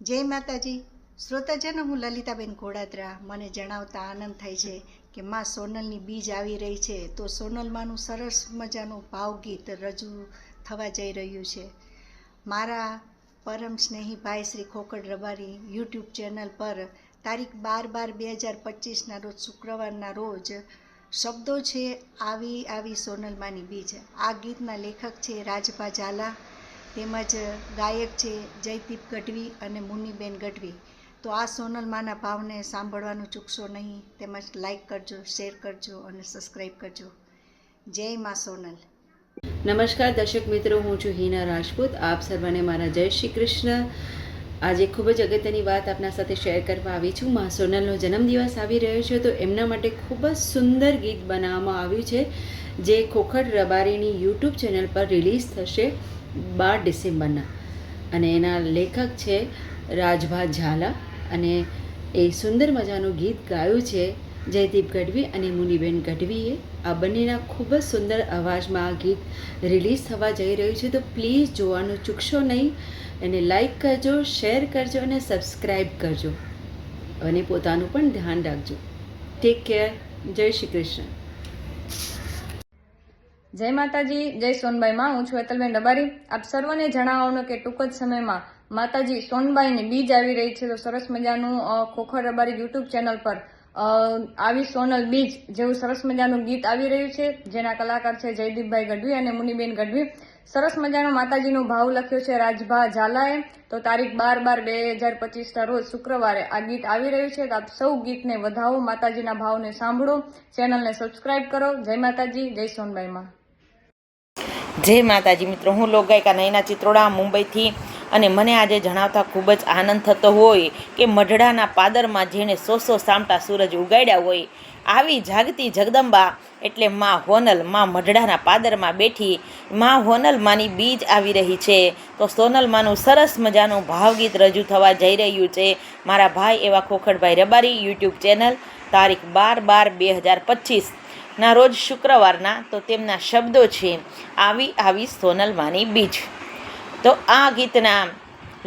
જય માતાજી શ્રોતાજનો, હું લલિતાબેન ઘોડાદરા. મને જણાવતા આનંદ થાય છે કે માં સોનલની બીજ આવી રહી છે, તો સોનલમાંનું સરસ મજાનું ભાવગીત રજૂ થવા જઈ રહ્યું છે. મારા પરમ સ્નેહી ભાઈ શ્રી ખોખડ રબારી યુટ્યુબ ચેનલ પર તારીખ 12/12/2025ના રોજ શુક્રવારના રોજ શબ્દો છે આવી આવી સોનલમાંની બીજ. આ ગીતના લેખક છે રાજભા ઝાલા, તેમજ ગાયક છે જયદીપ ગઢવી અને મુન્નીબેન ગઢવી. તો આ સોનલમાના ભાવને સાંભળવાનું ચૂકશો નહીં. તેમજ લાઈક કરજો, શેર કરજો અને સબસ્ક્રાઈબ કરજો. જય મા સોનલ. નમસ્કાર દર્શક મિત્રો, હું છું હિના રાજપૂત. આપ સર્વને મારા જય શ્રી કૃષ્ણ. આજે ખૂબ જ અગત્યની વાત આપના સાથે શેર કરવા આવી છું. મા સોનલનો જન્મદિવસ આવી રહ્યો છે, તો એમના માટે ખૂબ જ સુંદર ગીત બનાવવામાં આવ્યું છે, જે ખોખડ રબારીની યુટ્યુબ ચેનલ પર રિલીઝ થશે 12 ડિસેમ્બરના. અને એના લેખક છે રાજભા ઝાલા, અને એ સુંદર મજાનું ગીત ગાયું છે જયદીપ ગઢવી અને મુનિબેન ગઢવીએ. આ બંનેના ખૂબ જ સુંદર અવાજમાં આ ગીત રિલીઝ થવા જઈ રહ્યું છે, તો પ્લીઝ જોવાનું ચૂકશો નહીં. એને લાઈક કરજો, શેર કરજો અને સબસ્ક્રાઈબ કરજો, અને પોતાનું પણ ધ્યાન રાખજો. Take care. જય શ્રી કૃષ્ણ. જય માતાજી, જય સોનબાઈ માં. હું છું હેતલબેન રબારી. આપ સર્વને જણાવવાનું કે ટૂંક જ સમયમાં માતાજી સોનબાઈની બીજ આવી રહી છે, તો સરસ મજાનું ખોખર રબારી યુટ્યુબ ચેનલ પર આવી સોનલ બીજ જેવું સરસ મજાનું ગીત આવી રહ્યું છે, જેના કલાકાર છે જયદીપભાઈ ગઢવી અને મુનિબેન ગઢવી. સરસ મજાનો માતાજીનો ભાવ લખ્યો છે રાજભા ઝાલાએ. તો તારીખ 12/12/2025ના રોજ શુક્રવારે આ ગીત આવી રહ્યું છે, તો આપ સૌ ગીતને વધાવો, માતાજીના ભાવને સાંભળો, ચેનલને સબસ્ક્રાઇબ કરો. જય માતાજી, જય સોનબાઈ માં. જય માતાજી મિત્રો, હું લોકગાયિકા નયના ચિત્રોડા મુંબઈથી. અને મને આજે જણાવતા ખૂબ જ આનંદ થતો હોય કે મઢડાના પાદરમાં જેણે 100 સામટા સૂરજ ઉગાડ્યા હોય, આવી જાગતી જગદંબા એટલે માં હોનલ, માં મઢડાના પાદરમાં બેઠી માં હોનલ માની બીજ આવી રહી છે. તો સોનલ માનું સરસ મજાનું ભાવગીત રજૂ થવા જઈ રહ્યું છે. મારા ભાઈ એવા ખોખડભાઈ રબારી યુટ્યુબ ચેનલ, તારીખ 12/12/2025ના રોજ શુક્રવારના. તો તેમના શબ્દો છે આવી આવી સોનલ માની બીજ. તો આ ગીતના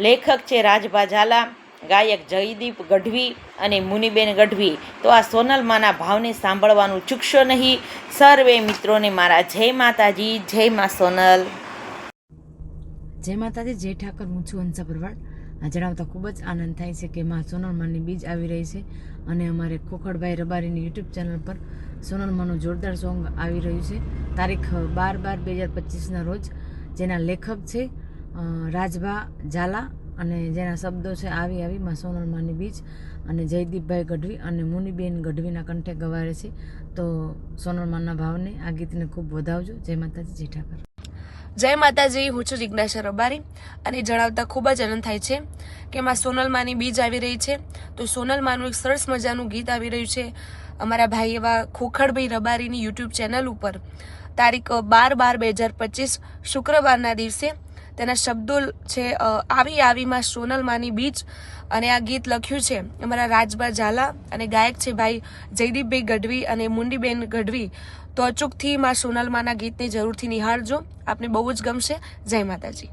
લેખક છે રાજભા ઝાલા, ગાયક જયદીપ ગઢવી અને મુનિબેન ગઢવી. તો આ સોનલમાના ભાવને સાંભળવાનું ચૂકશો નહીં. સર્વે મિત્રોને મારા જય માતાજી, જય મા સોનલ. જય માતાજી, જય ઠાકર. હું છું હંસા ભરવાડ. આ જણાવતા ખૂબ જ આનંદ થાય છે કે માં સોનલમાની બીજ આવી રહી છે, અને અમારે ખોખડભાઈ રબારીની યુટ્યુબ ચેનલ પર સોનલમાનું જોરદાર સોંગ આવી રહ્યું છે, તારીખ 12/12/2025ના રોજ, જેના લેખક છે રાજભા ઝાલા, અને જેના શબ્દો છે આવી આવી માં સોનલમાની બીજ, અને જયદીપભાઈ ગઢવી અને મુનિબેન ગઢવીના કંઠે ગવારે છે. તો સોનલમાના ભાવને, આ ગીતને ખૂબ વધાવજો. જય માતાજી, જય ઠાકર. જય માતાજી, હું છું જિજ્ઞાસા રબારી. અને જણાવતા ખૂબ જ આનંદ થાય છે કે માં સોનલમાની બીજ આવી રહી છે, તો સોનલમાનું એક સરસ મજાનું ગીત આવી રહ્યું છે અમારા ભાઈ એવા ખોખડભાઈ રબારીની યુટ્યુબ ચેનલ ઉપર, તારીખ 12/12/2025 શુક્રવારના દિવસે. તેના શબ્દો છે આવી આવીમાં સોનલમાની બીજ, અને આ ગીત લખ્યું છે અમારા રાજભા ઝાલા, અને ગાયક છે ભાઈ જયદીપભાઈ ગઢવી અને મુંડીબેન ગઢવી. તો અચૂકથી માં સોનલમાના ગીતને જરૂરથી નિહાળજો, આપને બહુ જ ગમશે. જય માતાજી.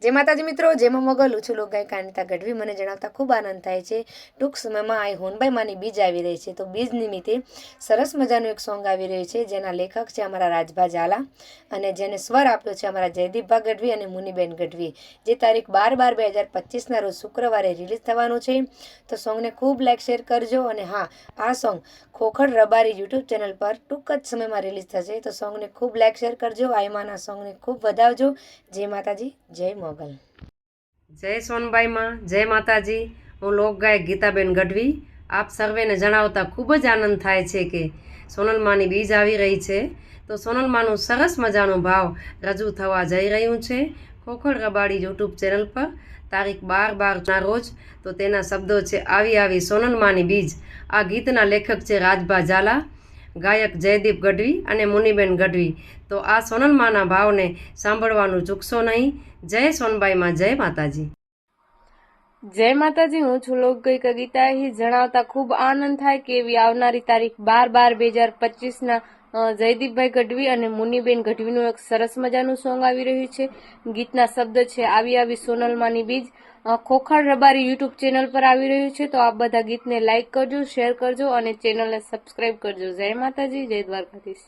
જય માતાજી મિત્રો, જેમાં મગલ છું લોકગાયિકા અનિતા ગઢવી. મને જણાવતા ખૂબ આનંદ થાય છે, ટૂંક સમયમાં આ હોનબાઈ માની બીજ આવી રહી છે, તો બીજ નિમિત્તે સરસ મજાનું એક સોંગ આવી રહ્યું છે, જેના લેખક છે અમારા રાજભા ઝાલા, અને જેને સ્વર આપ્યો છે અમારા જયદીપભા ગઢવી અને મુનિબેન ગઢવી, જે તારીખ 12/12/2025ના રોજ શુક્રવારે રિલીઝ થવાનું છે. તો સોંગને ખૂબ લાઈક શેર કરજો. અને હા, આ સોંગ ખોખડ રબારી યુટ્યુબ ચેનલ પર ટૂંક જ સમયમાં રિલીઝ થશે, તો સોંગને ખૂબ લાઈક શેર કરજો. આઈમાના સોંગને ખૂબ વધાવજો. જય માતાજી, જય મોગલ. જય સોનબાઈ માં, જય માતાજી. હું લોકગાયક ગીતાબેન ગઢવી. આપ સર્વેને જણાવતા ખૂબ જ આનંદ થાય છે કે સોનલમાની બીજ આવી રહી છે, તો સોનલમાનું સરસ મજાનું ભાવ રજૂ થવા જઈ રહ્યું છે ખોખડ રબારી યુટ્યુબ ચેનલ પર, તારીખ 12/12ના રોજ. તો તેના શબ્દો છે આવી આવી સોનલમાની બીજ. આ ગીતના લેખક છે રાજભા ઝાલા, ગાયક જયદીપ ગઢવી અને મુનિબેન ગઢવી. તો આ સોનલમાના ભાવને સાંભળવાનું ચૂકશો નહીં. જય સોનબાઈમાં, જય માતાજી. જય માતાજી, હું છું લોકગાયિકા ગીતા. જણાવતા ખૂબ આનંદ થાય કે એવી આવનારી તારીખ 12/12/2025ના જયદીપભાઈ ગઢવી અને મુનિબેન ગઢવીનું એક સરસ મજાનું સોંગ આવી રહ્યું છે. ગીતના શબ્દ છે આવી આવી સોનલમાની બીજ. ખોખર રબારી યુટ્યુબ ચેનલ પર આવી રહ્યું છે. તો આપ બધા ગીતને લાઇક કરજો, શેર કરજો અને ચેનલને સબસ્ક્રાઇબ કરજો. જય માતાજી, જય દ્વારકાધીશ.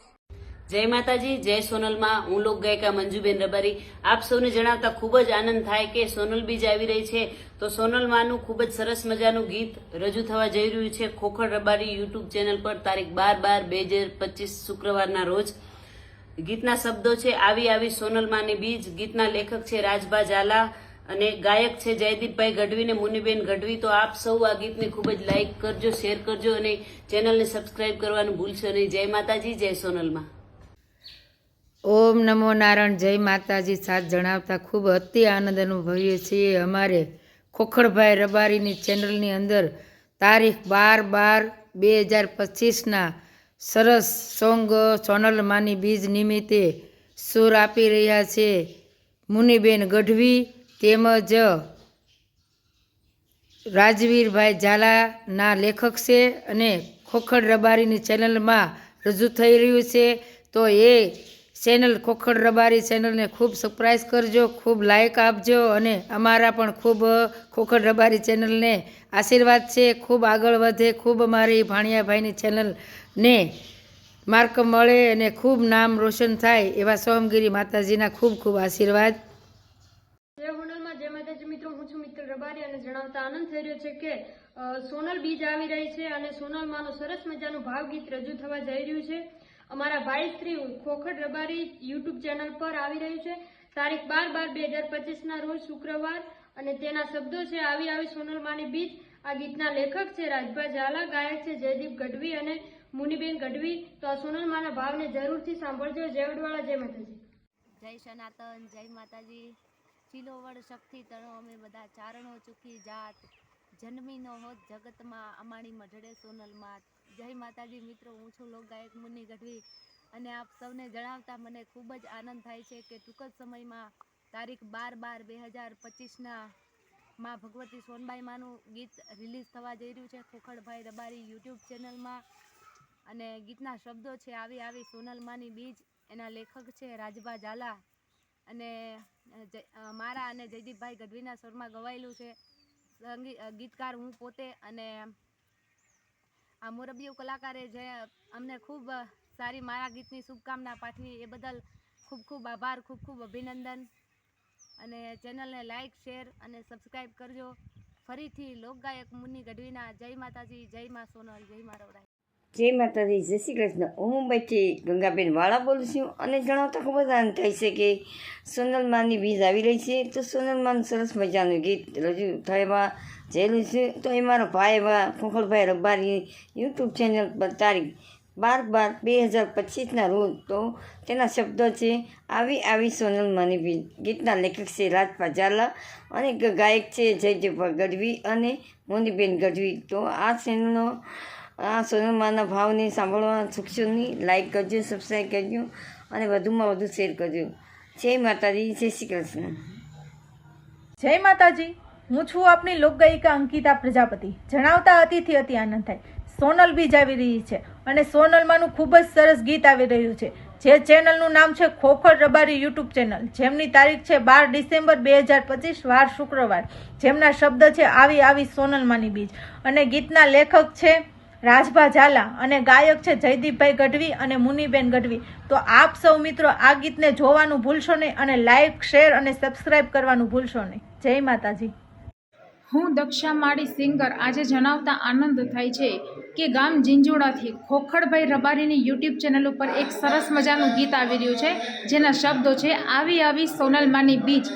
જય માતાજી, જય સોનલમાં. હું લોક ગાયિકા મંજુબેન રબારી. આપ સૌને જણાવતા ખૂબ જ આનંદ થાય કે સોનલ બીજ આવી રહી છે. તો સોનલમાંનું ખૂબ જ સરસ મજાનું ગીત રજૂ થવા જઈ રહ્યું છે ખોખર રબારી યુટ્યુબ ચેનલ પર તારીખ 12/12/2025 શુક્રવારના રોજ. ગીતના શબ્દો છે આવી આવી સોનલમાંની બીજ. ગીતના લેખક છે રાજભા ઝાલા અને ગાયક છે જયદીપભાઈ ગઢવી ને મુનિબેન ગઢવી. તો આપ સૌ આ ગીતને ખૂબ જ લાઇક કરજો, શેર કરજો અને ચેનલને સબસ્ક્રાઇબ કરવાનું ભૂલશો નહીં. જય માતાજી, જય સોનલમાં. ઓમ નમો નારાયણ. જય માતાજી. સાથ જણાવતા ખૂબ અતિ આનંદ અનુભવીએ છીએ. અમારે ખોખરભાઈ રબારીની ચેનલની અંદર તારીખ 12/12/2025ના સરસ સોંગ સોનલમાની બીજ નિમિત્તે સુર આપી રહ્યા છે મુનિબેન ગઢવી તેમજ રાજવીરભાઈ ઝાલાના લેખક છે અને ખોખર રબારીની ચેનલમાં રજૂ થઈ રહ્યું છે. તો એ ચેનલ ખોખર રબારી ચેનલને ખૂબ સબસ્ક્રાઈબ કરજો, ખૂબ લાઇક આપજો અને અમારા પણ ખૂબ ખોખર રબારી ચેનલને આશીર્વાદ છે. ખૂબ આગળ વધે, ખૂબ અમારી ભાણિયાભાઈની ચેનલને માર્ક મળે અને ખૂબ નામ રોશન થાય એવા સોમગીરી માતાજીના ખૂબ ખૂબ આશીર્વાદ. જય હોનલમાં, જય માતાજી મિત્રો. હું છું મિત્ર રબારી અને જણાવતા આનંદ થઈ રહ્યો છે કે સોનલ બીજ આવી રહી છે અને સોનલમાંનું સરસ મજાનું ભાવગીત રજૂ થવા જઈ રહ્યું છે. અમારા ભાઈ શ્રી ખોખર રબારી યુટ્યુબ ચેનલ પર આવી રહ્યું છે તારીખ 12/12/2025ના રોજ શુક્રવાર. અને તેના શબ્દો છે આવી આવી સોનલમાની બીજ. આ ગીતના લેખક છે રાજભા ઝાલા, ગાયક છે જયદીપ ગઢવી અને મુનિબેન ગઢવી. તો આ સોનલમાના ભાવને જરૂરથી સાંભળજો. જય વડવાળા, જય માતાજી. જય સનાતન, જય માતાજી. ચિલોવડ શક્તિ તણો અમે બધા ચારણો ચૂકી જાત. જન્મીનો હોત જગતમાં અમાણી મઢડે સોનલ માત. જય માતાજી મિત્રો. હું છું લોકગાયક મુનિ ગઢવી અને આપ સૌને જણાવતા મને ખૂબ જ આનંદ થાય છે કે ટૂંક જ સમયમાં તારીખ 12/12/2025ના માં ભગવતી સોનબાઈ માનું ગીત રિલીઝ થવા જઈ રહ્યું છે ખોખરભાઈ રબારી યુટ્યુબ ચેનલમાં. અને ગીતના શબ્દો છે આવી આવી સોનલમાની બીજ. એના લેખક છે રાજભા ઝાલા અને મારા અને જયદીપભાઈ ગઢવીના સ્વરમાં ગવાયેલું છે. ગીતકાર હું પોતે અને આ મોરબીઓ કલાકારે જે અમને ખૂબ સારી મારા ગીતની શુભકામના પાઠવી એ બદલ ખૂબ ખૂબ આભાર, ખૂબ ખૂબ અભિનંદન. અને ચેનલને લાઇક, શેર અને સબસ્ક્રાઈબ કરજો. ફરીથી લોકગાયક મુનિ ગઢવીના જય માતાજી, જય મા સોનલ, જય મા રવડાઈ. જય માતાજી, જય શ્રી કૃષ્ણ. હું મુંબઈથી ગંગાબેન વાળા બોલું છું અને જણાવતા ખૂબ જ આનંદ થાય છે કે સોનલમાની બીજ આવી રહી છે. તો સોનલમાનું સરસ મજાનું ગીત રજૂ થવા જયેલું છે. તો એ મારો ભાઈ એવા ખોખરભાઈ રબારી યુટ્યુબ ચેનલ પર તારીખ 12/12/2025ના રોજ. તો તેના શબ્દો છે આવી આવી સોનલમાની બીજ. ગીતના લેખક છે રાજભા ઝાલા અને ગાયક છે જયદીપભાઈ ગઢવી અને મોનીબેન ગઢવી. તો આ ચેનલનો આ સોનલમાના ભાવને સાંભળવા ચૂકશો નહીં. લાઇક કરજો, સબસ્ક્રાઈબ કરજો અને વધુમાં વધુ શેર કરજો. જય માતાજી, જય શ્રી કૃષ્ણ. જય માતાજી. હું છું આપની લોકગાયિકા અંકિતા પ્રજાપતિ. જણાવતા અતિથી અતિ આનંદ થાય. સોનલ બીજ આવી રહી છે અને સોનલમાંનું ખૂબ જ સરસ ગીત આવી રહ્યું છે. જે ચેનલનું નામ છે ખોખર રબારી યુટ્યુબ ચેનલ, જેમની તારીખ છે 12 ડિસેમ્બર 2025 વાર શુક્રવાર. જેમના શબ્દ છે આવી આવી સોનલમાની બીજ અને ગીતના લેખક છે રાજભા ઝાલા અને ગાયક છે જયદીપભાઈ ગઢવી અને મુનિબેન ગઢવી. તો આપ સૌ મિત્રો આ ગીતને જોવાનું ભૂલશો નહીં અને લાઇક, શેર અને સબસ્ક્રાઇબ કરવાનું ભૂલશો નહીં. જય માતાજી. હું દક્ષા માળી સિંગર. આજે જણાવતા આનંદ થાય છે કે ગામ જીંજોડાથી ખોખરભાઈ રબારીની યુટ્યુબ ચેનલ ઉપર એક સરસ મજાનું ગીત આવી રહ્યું છે જેના શબ્દો છે આવી આવી સોનલમાની બીજ.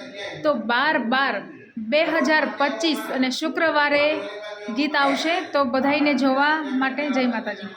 તો 12/12/2025 અને શુક્રવારે ગીત આવશે. તો બધાઈને જોવા માટે જય માતાજી.